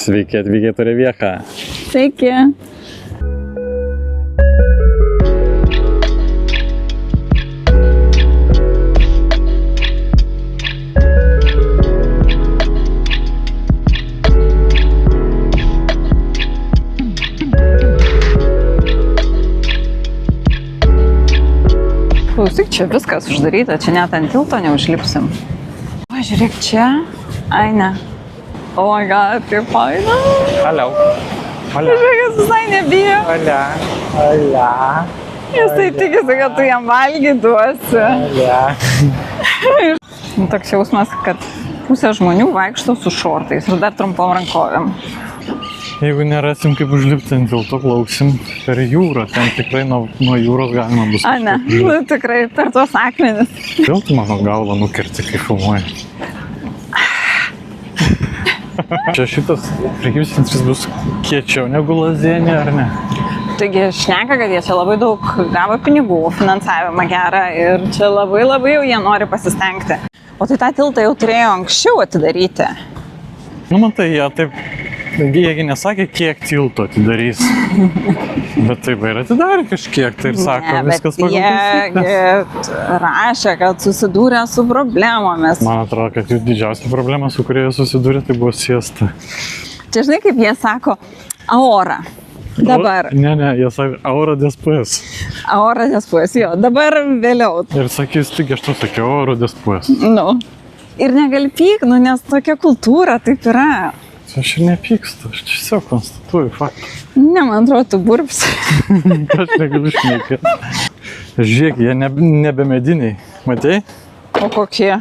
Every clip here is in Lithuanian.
Sveiki atvykę Torevieja. Sveiki. Klausyk, čia viskas uždaryta, čia net ant tilto neužlipsim. O, žiūrėk čia. Ai, ne. Oh my god, kaip faina. Hello. Hola. Žiūrėk, visai nebijo. Hola. Hola. Jisai tikisi, kad tu jam valgy duosi. Hola. Toks jausmas, kad pusė žmonių vaikšto su šortais ir dar trumpom rankovėm. Jeigu nerasim kaip užlipti ant tilto, plauksim per jūrą. Ten tikrai nuo jūros galima bus. A, ne, nu, tikrai per tuos akmenis. Tiltų mano galvą nukirti, kai filmuoja. Čia šitas prekybcentris bus kiečiau negu Lazdėnė, ar ne? Taigi šneka, kad jie čia labai daug gavo pinigų, finansavimą gerą ir čia labai jau jie nori pasistengti. O tai tą tiltą jau turėjo anksčiau atidaryti. Nu, matai, jie taip, jiegi nesakė, kiek tilto atidarys. Bet taip ir atidarė kažkiek, tai ir sako, viskas pagal taisyklės. Jie rašė, kad susidūrė su problemomis. Man atrodo, kad jų didžiausia problema, su kuria jie susidūrė, tai buvo siesta. Čia žinai, kaip jie sako, aora. Dabar. Ne, jie sako, aura después. Aura después, jo, dabar vėliau. Ir sakys, tik aš to sakiau, aura después. Nu. Ir negali pykt, nu, nes tokia kultūra taip yra. Aš ir nepykstu, aš tiesiog konstatuoju faktą. Ne, man atrodo, tu burpsi. Aš negaliu šnekėti. Žiūrėk, jie nebe mediniai. Matei? O kokie?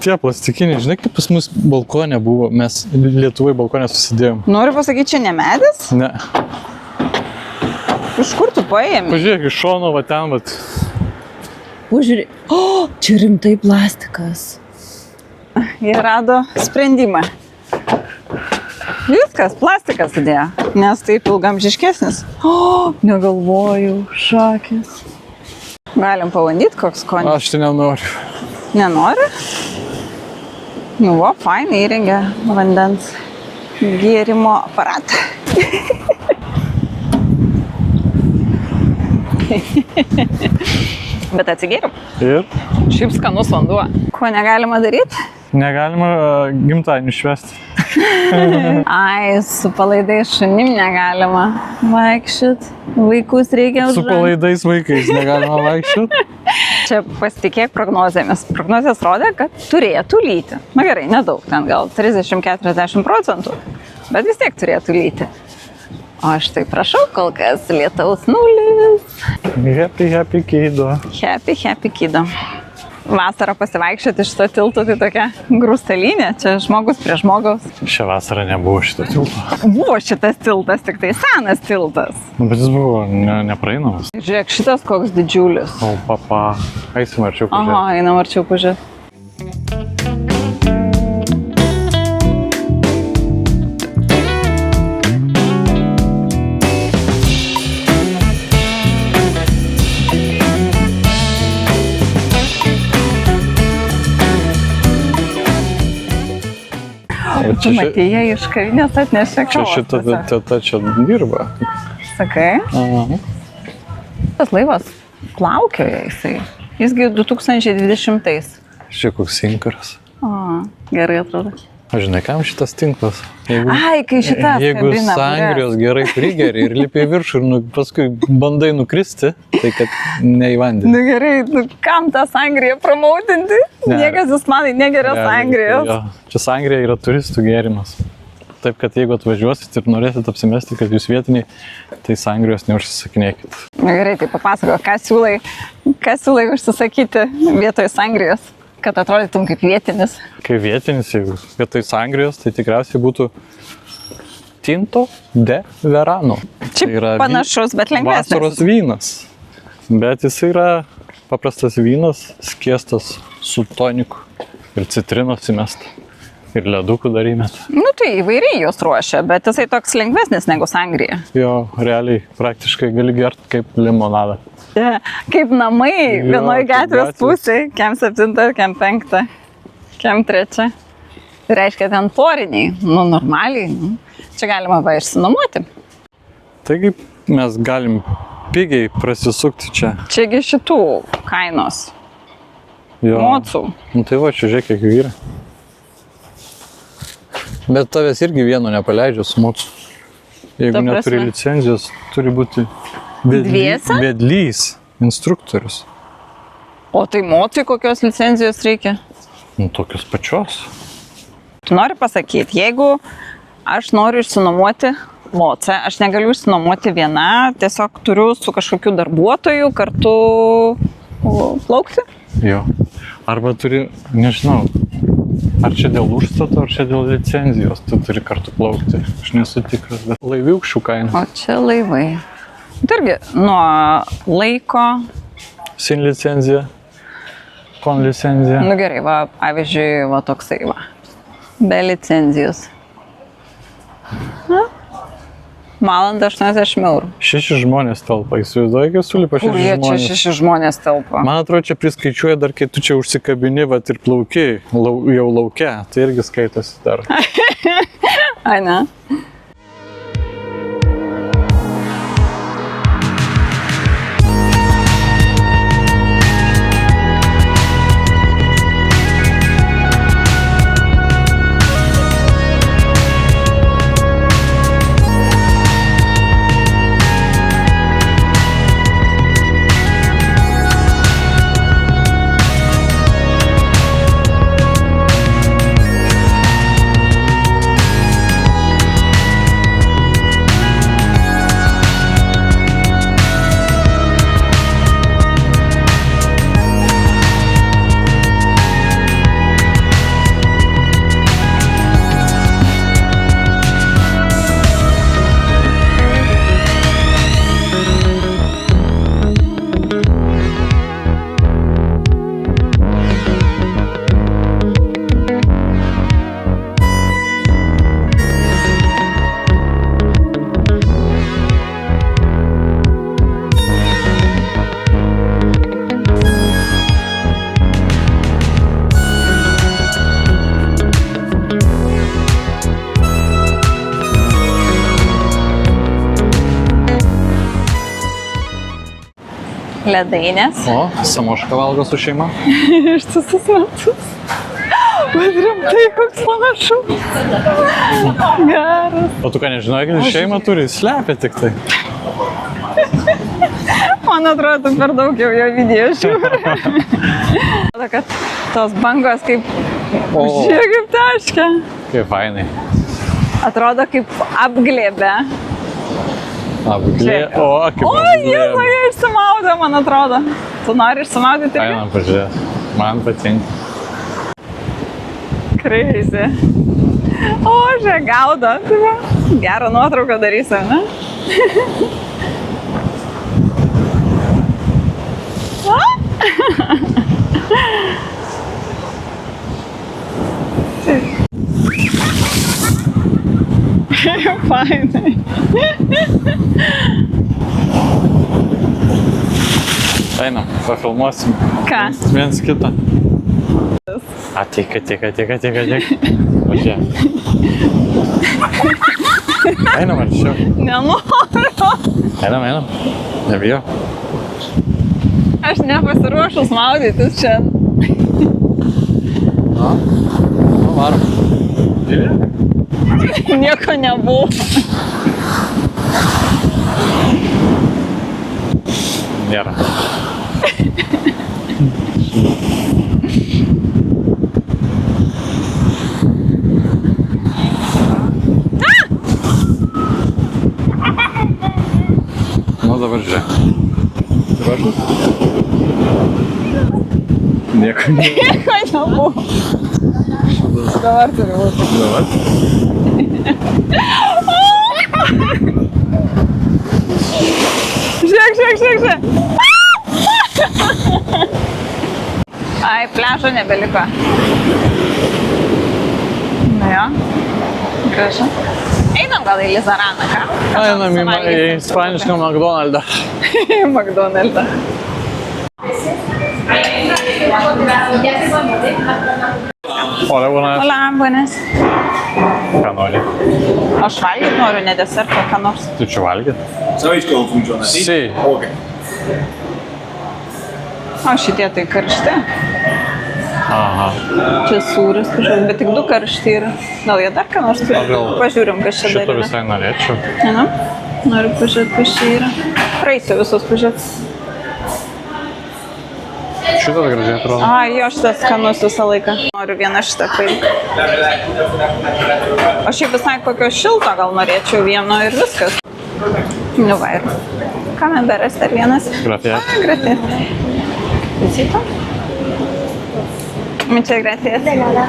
Tie plastikiniai, žinai, kaip pas mus balkonė buvo, mes Lietuvai balkonė susidėjom. Noriu pasakyti, čia ne medis? Ne. Iš kur tu paėmė? Pažiūrėk, iš šono, va ten, va. Pažiūrėk. O, čia rimtai plastikas. Jie rado sprendimą. Viskas, plastikas sudėjo, nes taip ilgamžiškesnis. O, negalvoju, šakės. Galim pabandyti, koks skonis. Aš tai nenoriu. Nenori? Nu, va, fainai įrengia vandens gėrimo aparatą. Bet atsigėriau. Ir? Šiaip skanus vanduo. Ko negalima daryti? Negalima gimtadienį švęsti. Ai, su palaidais šunim negalima vaikščiot. Vaikus reikia Su palaidais vaikais negalima vaikščiot. Čia pasitikėk prognozėmis. Prognozės rodė, kad turėtų lyti. Na gerai, nedaug, ten gal 30-40%, bet vis tiek turėtų lyti. O aš tai prašau, kol kas lietaus 0. Happy kido. Happy kido. Vasarą pasivaikščioti šito tilto, tai tokia grūstalinė, čia žmogus prie žmogaus. Šią vasarą nebuvo šito tilto. Buvo šitas tiltas, tik tai senas tiltas. Bet jis buvo nepraeinamas. Žiūrėk, šitas koks didžiulis. O, papa, eisim arčiau pažiūrėti. Aha, einam arčiau pažiūrėti. Tu matėjai, iš kavinės atnešė kavos. Čia šita teta čia dirba. Sakai? Aha. Tas laivas plaukioja jisai. Jisgi 2020. Čia koks inkaras. O, gerai atrodo. O žinai, kam šitas tinklas? Ai, kai šitas Jeigu kabina, sangrijos gerai prigeri ir lipi į viršų ir paskui bandai nukristi, tai kad ne į vandenį. Nu gerai, kam tą sangriją promautinti? Ne. Niekas ispanai negeria sangrijos. Jo. Čia sangrija yra turistų gėrimas. Taip, kad jeigu atvažiuosit ir norėsit apsimesti, kad jūs vietiniai, tai sangrijos neužsisakinėkit. Nu gerai, tai papasako, ką siūlai užsisakyti vietoj sangrijos, kad atrodytum kaip vietinis. Kai vietinis, jeigu vietoj sangrijos, tai tikriausiai būtų Tinto de Verano. Čia panašus, bet lengvesnis. Vasaros vynas. Bet jis yra paprastas vynas, skiestas su toniku ir citrinos įmesta. Ir ledukų dar įmeta. Nu tai įvairiai jos ruošia, bet jisai toks lengvesnis negu sangrija. Jo, realiai praktiškai gali gert kaip limonadą. Kaip namai vienoj gatvės pusėj, kem 7, kem 5, kem 3. Tai reiškia ten poriniai, normaliai. Čia galima va išsinuomoti. Taigi mes galim pigiai prasisukti čia. Čiagi šitų kainos. Jo. Mocų. Nu tai va, čia žiūrėk, kiek jų yra. Bet tavęs irgi vieno nepaleidžia su mocu. Jeigu Ta neturi prasme? licenzijos, turi būti Dviese? vedlys, instruktorius. O tai mocui kokios licenzijos reikia? Nu, tokios pačios. Tu nori pasakyti, jeigu aš noriu išsinuomoti mocą, aš negaliu išsinuomoti viena, tiesiog turiu su kažkokiu darbuotoju kartu plaukti? Jo. Arba turi, nežinau, ar čia dėl užstato, ar čia dėl licenzijos, tu turi kartu plaukti. Aš nesu tikras, bet laiviukščių kaina. O čia laivai. Tai irgi nuo laiko. Sin licenzija, kon licenzija. Nu gerai, va, pavyzdžiui, va toksai va. Be licenzijos. Valandą 80 eurų. 6 žmonės telpa, įsivaizduoji, kaip sulipa 6 Kur jie čia žmonės. 6 žmonės telpa? Man atrodo, čia priskaičiuoja dar, kai tu čia užsikabini, vat ir plauki, jau lauke, tai irgi skaitosi dar. Ai, ne? Ledainės. O, samošką valgo su šeima. Ištisus metus. Bet rimtai, koks panašus. Geras. O tu ką nežinojai, kad šeima turi, slepia tik tai. Man atrodo, tu per daug jau jo video žiūri. Atrodo, kad tos bangos kaip... Žiūrėk, kaip taškia. Kaip fainai. Atrodo, kaip apglėbė. Apglėbė. O, kaip O, jėzu, jie išsimaudė, man atrodo. Tu nori išsimaudyti irgi? Einam pažiūrėti. Man patinka. Crazy. O, žiūrėk, gaudo. Tai va, gerą nuotrauką darysim, ne? Fainai. Einam, pafilmuosim. Ką? Viens kitą. Ateik. Važiuoja. Einam arčiau. Nenoriu. Einam. Nebijo. Aš nepasiruošus maudytis čia. Nu, varom. Nieko nebuvo. Nėra. Nu, dabar žiūrėk. Ruošus? Nieko nėra. Nieko nebuvo. Dabar turi būti. Dabar? Žiūrėk. Ai, pliažo nebeliko. Nu jo, gražu. Einam gal į Lizaraną, ką? Einam į ispanišką McDonald'ą. McDonald'ą. Hola, buenas. Hola, buenas. Ką nori? Aš valgyti noriu, ne desertą, ką nors. Tu čia valgyt? ¿Sabéis cómo funciona? Sí. Ok. O šitie tai karšti. Aha. Čia sūris kažkoks, bet tik 2 karšti yra. Gal jie dar ką nors turi? Gal Pažiūrim, kas čia dar Šitą yra. visai norėčiau. Ne, noriu pažiūrėti, kas čia yra. Praeisiu visus pažiūrėti. Šitas gražiai atrodo. Jo, šitas skanus visą laiką. Noriu vieną šitą paimti. O šiaip visai kokio šilto gal norėčiau vieno ir viskas. Nu va ir. Camemberas dar vienas. Gracias. Gracias. Visito. Muchas gracias. De nada.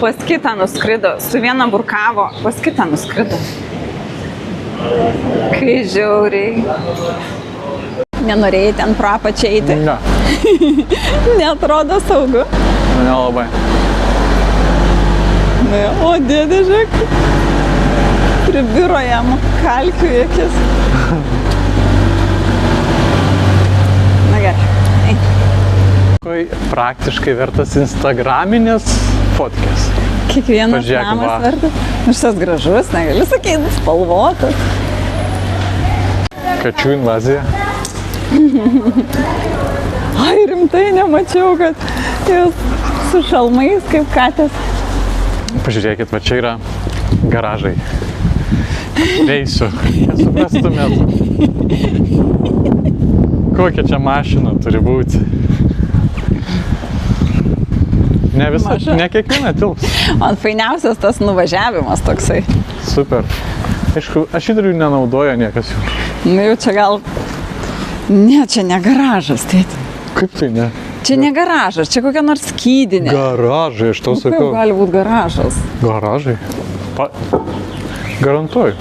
Pas kitą nuskrido, su viena burkavo, pas kitą nuskrido. Kai žiauriai. Nenorėjai ten pro apačią eiti? Ne. Neatrodo saugu. Nelabai. O dėdė, žiūrėk. Pribiro jam kalkių į akis. Na gerai. Praktiškai vertas instagraminės fotkės. Kiekvienas Pažiūrėk, va. namas vertas. Šitas gražus, negaliu sakyti, spalvotas. Kačių invazija. Ai, rimtai nemačiau, kad jūs su šalmais kaip katės. Pažiūrėkit, va čia yra garažai. Reisiu, nesuprastumėt. Kokia čia mašina turi būti. Ne visą, ne kiekvieną tilps. Man fainiausias tas nuvažiavimas toksai. Super. Aišku, aš įdariu nenaudoja niekas jų. Nu jau čia gal... Ne, čia ne garažas, tėti. Kaip tai ne? Čia ne garažas, čia kokia nors skydinė. Garažai, aš tau Kaip sakau. gali būti garažas? Garažai. Garantuoju.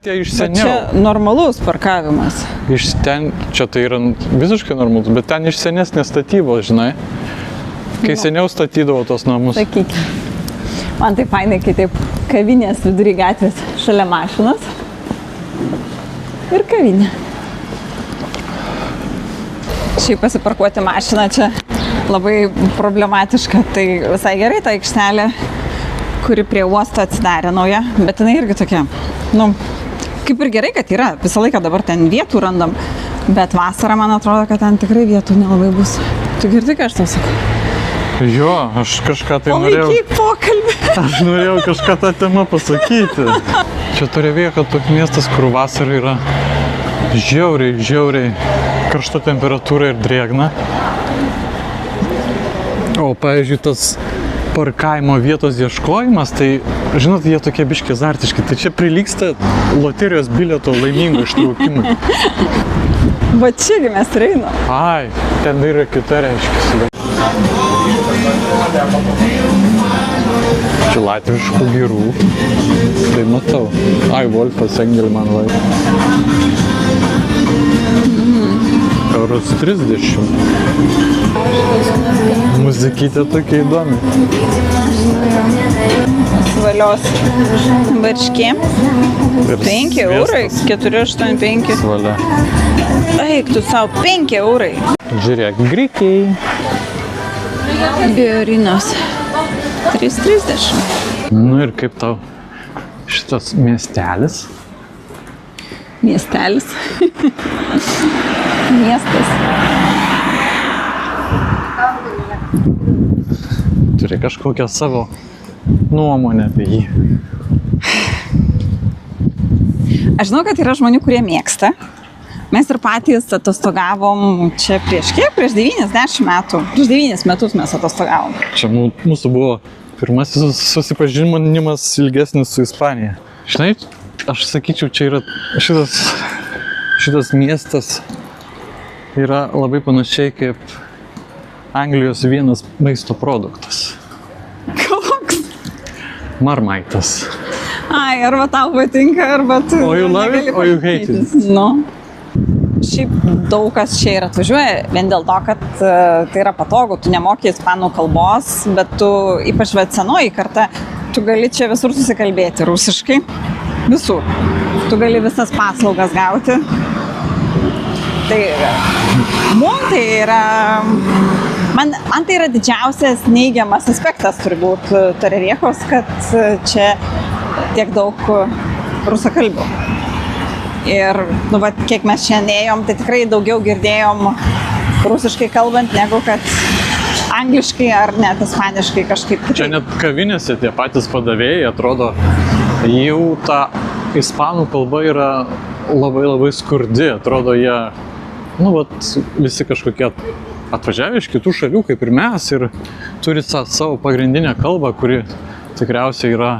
Tie iš Bet seniau. čia normalus parkavimas. Iš ten, čia tai yra visiškai normalus, bet ten iš senesnės statybos, žinai. Kai seniau statydavo tos namus. Sakyk. Man tai fainai, kai taip kavinės vidury gatvės šalia mašinos. Ir kavinė. Šiaip pasiparkuoti mašiną čia labai problematiška. Tai visai gerai ta aikštelė, kuri prie uosto atsidarė nauja, bet jinai irgi tokia, nu, kaip ir gerai, kad yra. Visą laiką dabar ten vietų randam, bet vasarą man atrodo, kad ten tikrai vietų nelabai bus. Tu girdi, ką aš tau sakau? Jo, aš kažką tai norėjau. Palaikyk pokalbį. Aš norėjau kažką tą temą pasakyti. Čia turėjo, kad toks miestas, kur vasarą yra žiauriai karšta temperatūra ir drėgna. O, pavyzdžiui, tas parkavimo vietos ieškojimas, tai, žinot, jie tokie biški azartiški. Tai čia prilygsta loterijos bilieto laimingo ištraukimui. Va čiagi mes ir einam. Ai, ten yra kita reiškia. Čia latviškų girų. Tai matau. Ai, Wolfas Engelman laik. Euros 30. Muzikytė tokia įdomi. Svalios barškė. 5 eurai, 4,85. Svalia. Eik tu savo, 5 eurai. Žiūrėk, grikiai. Biorinos. 3,30. Nu ir kaip tau šitas miestelis? Miestelis. Miestas. Turi kažkokią savo nuomonę apie jį. Aš žinau, kad yra žmonių, kurie mėgsta. Mes ir patys atostogavom čia prieš kiek? Prieš 90 metų. Prieš 9 metus mes atostogavom. Čia mūsų buvo pirmasis susipažinimas ilgesnis su Ispanija. Žinai, aš sakyčiau, čia yra šitas miestas yra labai panašiai kaip Anglijos vienas maisto produktas. Koks? Marmaitas. Ai, arba tau patinka, arba tu... O you love it, or you hate it? Nu. Šiaip daug kas čia ir atvažiuoja vien dėl to, kad tai yra patogu, tu nemoki ispanų kalbos, bet tu, ypač senoji karta, Tu gali čia visur susikalbėti rusiškai. Visur. Tu gali visas paslaugas gauti. Tai mums tai yra... Man tai yra didžiausias neigiamas aspektas turbūt Torreviejas, kad čia tiek daug rusakalbių. Ir, kiek mes šiandien ėjom, tai tikrai daugiau girdėjom rusiškai kalbant, negu kad angliškai ar net ispaniškai kažkaip. Čia net kavinėse tie patys padavėjai, atrodo, jau ta ispanų kalba yra labai skurdi. Atrodo, jie, visi kažkokie atvažiavę iš kitų šalių, kaip ir mes, ir turi savo pagrindinę kalbą, kuri tikriausiai yra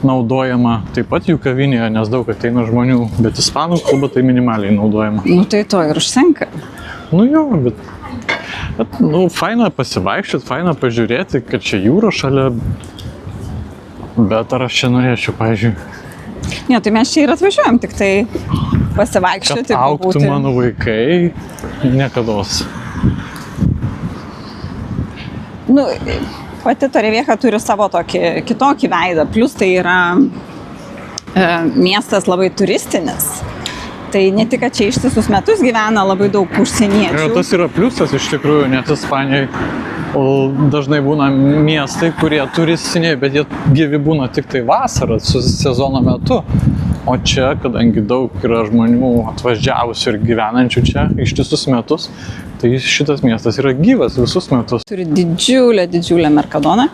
naudojama taip pat jų kavinėje, nes daug ateina žmonių, bet ispanų kalba tai minimaliai naudojama. Tai to ir užsenka. Bet faina pasivaikščioti, faina pažiūrėti, kad čia jūra šalia, bet ar aš čia norėčiau, pavyzdžiui. Ne, tai mes čia ir atvažiuojam, tik tai pasivaikščioti. Kad augtų mano vaikai, niekados. Pati Torrevieja turi savo tokį kitokį veidą, plus tai yra miestas labai turistinis. Tai ne tik, kad čia ištisus metus gyvena labai daug užsieniečių. Tas yra pliusas iš tikrųjų, nes Ispanijoje dažnai būna miestai, kurie turistiniai, bet jie gyvi būna tik tai vasarą, sezono metu. O čia, kadangi daug yra žmonių atvažiavusių ir gyvenančių čia ištisus metus, tai šitas miestas yra gyvas visus metus. Turi didžiulę Mercadoną,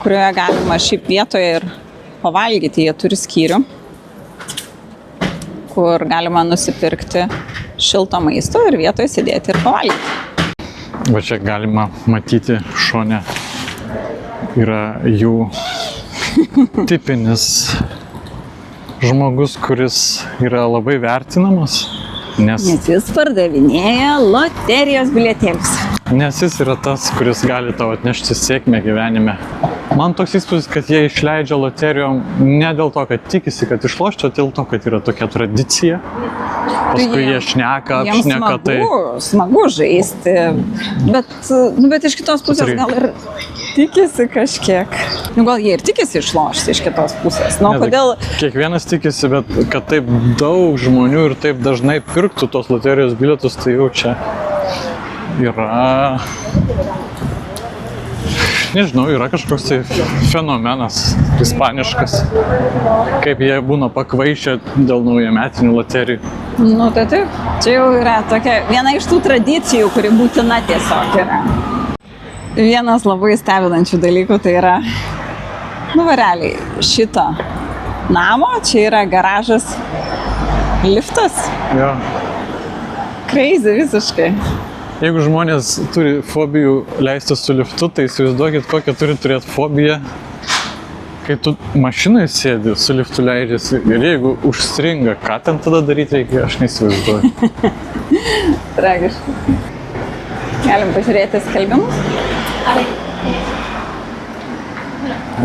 kurioje galima šiaip vietoje ir pavalgyti. Jie turi skyrių, kur galima nusipirkti šilto maisto ir vietoje sėdėti ir pavalgyti. Va čia galima matyti šone yra jų tipinis žmogus, kuris yra labai vertinamas, nes jis pardavinėja loterijos bilietėlius. Nes jis yra tas, kuris gali tau atnešti sėkmę gyvenime. Man toks įspūdis, kad jie išleidžia loterijom ne dėl to, kad tikisi, kad išlošti, o dėl to, kad yra tokia tradicija. Paskui jie šneka, tai... Smagu žaisti, bet iš kitos pusės gal ir tikisi kažkiek. Gal jie ir tikisi išlošti iš kitos pusės. Kodėl... Kiekvienas tikisi, bet kad taip daug žmonių ir taip dažnai pirktų tos loterijos bilietus, tai jau čia yra... Nežinau, yra kažkoks tai fenomenas ispaniškas, kaip jie būna pakvaišę dėl naujametinių loterijų. Tai taip, čia jau yra tokia viena iš tų tradicijų, kuri būtina tiesiog yra. Vienas labai stebinančių dalykų tai yra, realiai, šito namo, čia yra garažas, liftas. Jo. Crazy visiškai. Jeigu žmonės turi fobijų leisti su liftu, tai įsivaizduokit, kokią turi turėti fobiją, kai tu mašinoje sėdi, su liftu leidžiasi ir jeigu užstringa, ką ten tada daryti reikia, aš neįsivaizduoju. Tragiškai. Galim pažiūrėti skelbimus?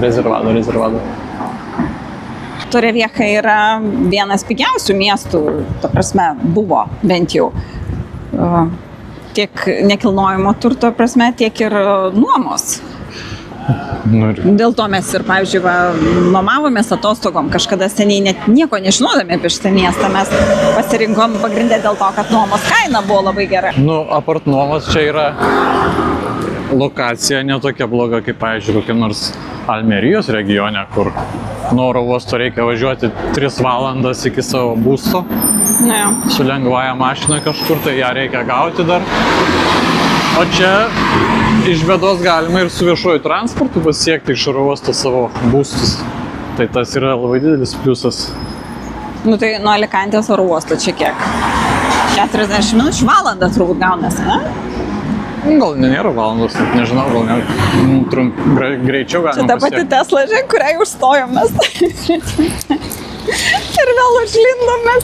Rezervado. Torrevieja yra vienas pigiausių miestų, ta prasme, buvo bent jau. Tiek nekilnojamo turto prasme, tiek ir nuomos. Dėl to mes ir, pavyzdžiui, nuomavomės atostogom kažkada seniai, net nieko nežinodami apie šitą miestą. Mes pasirinkom pagrindę dėl to, kad nuomos kaina buvo labai gera. Apart nuomos čia yra lokacija netokia bloga, kaip, pavyzdžiui, kokia nors Almerijos regione, kur nuo oro uosto reikia važiuoti 3 valandas iki savo būsto. Su lengvaja mašina kažkur, tai ją reikia gauti dar. O čia iš bėdos galima ir su viešuoju transportu pasiekti iš oro uosto savo būstus. Tai tas yra labai didelis pliusas. Tai nuo Alicantės oro uosto čia kiek? 40 minučių, valandą turbūt gaunasi, ne? Gal nėra valandos, nežinau, gal greičiau galima pasiekti. Čia ta pati Tesla, kuriai užstojom mes. Ir vėl užlindom mes.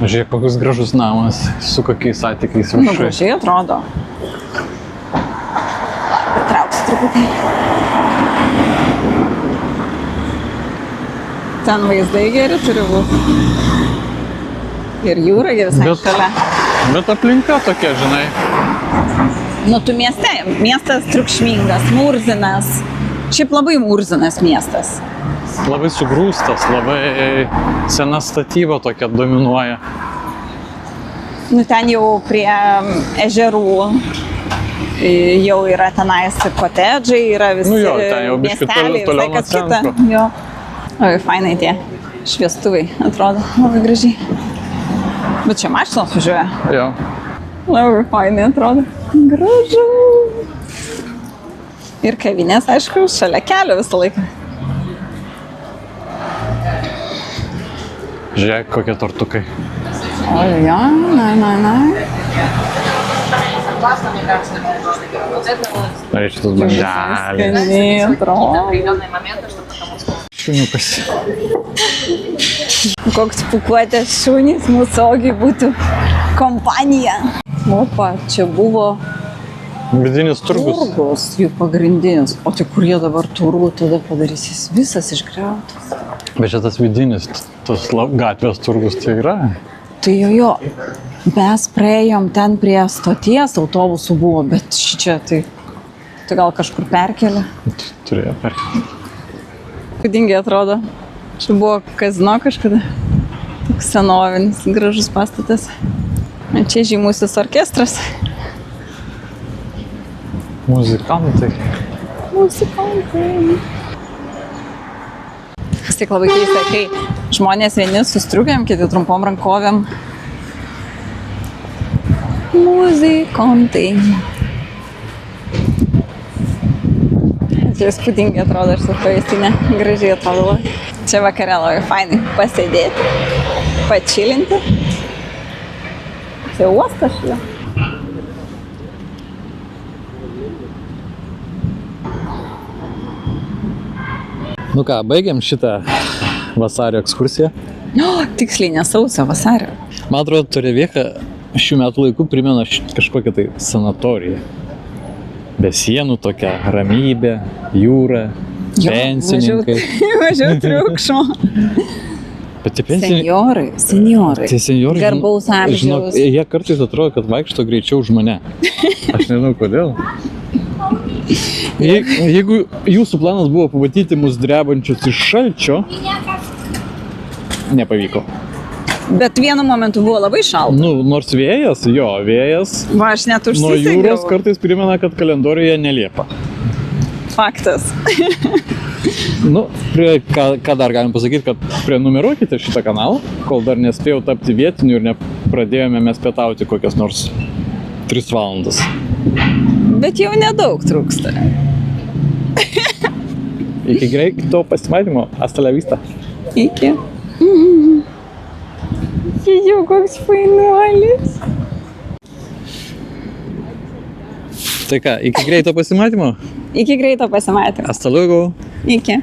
Žiūrėk, kokius gražus namas, su kokiais atikiais viršui. Gražiai atrodo. Trauksiu truputį. Ten vaizdai geri turi būti. Ir jūra visai šalia. Bet aplinka tokia, žinai. Tu miestas triukšmingas, murzinas. Šiaip labai murzinas miestas. Labai sugrūstas, labai sena statyba tokia dominuoja. Nu, ten jau prie ežerų jau yra tenais kotedžai, yra visi Nu jo, ten jau biškį miesteliai, toliau visai kas nuo kita. centro. Jo. Oi, fainai tie šviestuvai, atrodo, labai gražiai. Bet čia mašinos važiuoja. Jo. Labai fainai atrodo. Gražu. Ir kavinės, aišku, šalia kelio visą laiką. Žiūrėk, kokie tortukai. O, jo, na. Norėčiau tos bandelės. Skaniai atrodo. Šuniukas. Koks pukuotės šunys mūsų ogiai būtų kompanija. Opa, čia buvo Vidinis turgus. turgus, jų pagrindinis. O tai kur jie dabar turų tada padarys, jis visas išgriautas. Bet čia tas vidinis, tos gatvės turgus tai yra. Tai jo, mes praėjom ten prie stoties, autobusų buvo, bet šičia tai gal kažkur perkelė. Turėjo perkelti. Įdingai atrodo. Čia buvo kazino kažkada. Toks senovinis, gražus pastatas. O čia žymusis orkestras. Muzikantai. Muzikantai. Vis tiek labai keista, kai žmonės vieni su striukėm, kiti trumpom rankovėm. Muzikantai. Čia įspūdingai atrodo, aš su pavėstinė gražiai atrodo. Čia vakare labai fainai pasėdėti, pačilinti. Čia uostas šalia. Nu ką, baigiam šitą vasario ekskursiją. Tiksliai ne sausio, vasario. Man atrodo, Torevieja šių metų laikų primena kažkokią tai sanatoriją. Be sienų tokia ramybė, jūra, pensininkai. Mažiau triukšmo. Bet tie pensininkai... Senjorai. Tie senjorai, Garbaus amžiaus. žinok, jie kartais atrodo, kad vaikšto greičiau už mane. Aš nežinau kodėl. Jeigu jūsų planas buvo pamatyti mus drebančius iš šalčio, nepavyko. Bet vienu momentu buvo labai šalta. Nu, nors vėjas, Va, aš net nuo jūros užsisegiau. kartais primena, kad kalendoriuje neliepa. Faktas. Nu, ką dar galim pasakyti, kad prenumeruokite šitą kanalą, kol dar nespėjau tapti vietiniu ir nepradėjome mes pietauti kokias nors 3 valandas. Bet jau nedaug trūksta. Iki greito pasimatymo, hasta la vista. Iki. Jau koks fainuolis. Tai ką, iki greito pasimatymo, Iki greito pasimatymo. hasta luego. Iki.